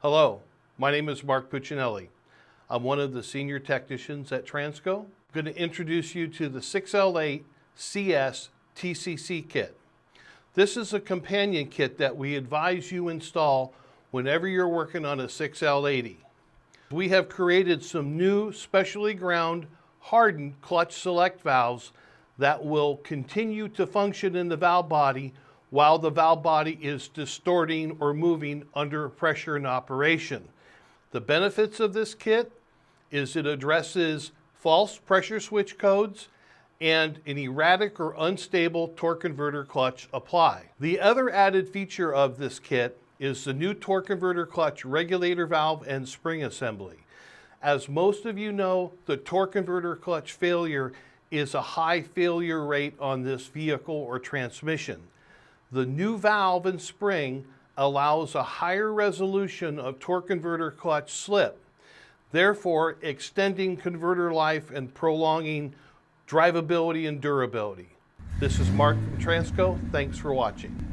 Hello, my name is Mark Puccinelli. I'm one of the senior technicians at TransGo. I'm going to introduce you to the 6L8 CS-TCC kit. This is a companion kit that we advise you install whenever you're working on a 6L80. We have created some new specially ground hardened clutch select valves that will continue to function in the valve body while the valve body is distorting or moving under pressure in operation. The benefits of this kit is it addresses false pressure switch codes and an erratic or unstable torque converter clutch apply. The other added feature of this kit is the new torque converter clutch regulator valve and spring assembly. As most of you know, the torque converter clutch failure is a high failure rate on this vehicle or transmission. The new valve and spring allows a higher resolution of torque converter clutch slip, therefore extending converter life and prolonging drivability and durability. This is Mark from TransGo. Thanks for watching.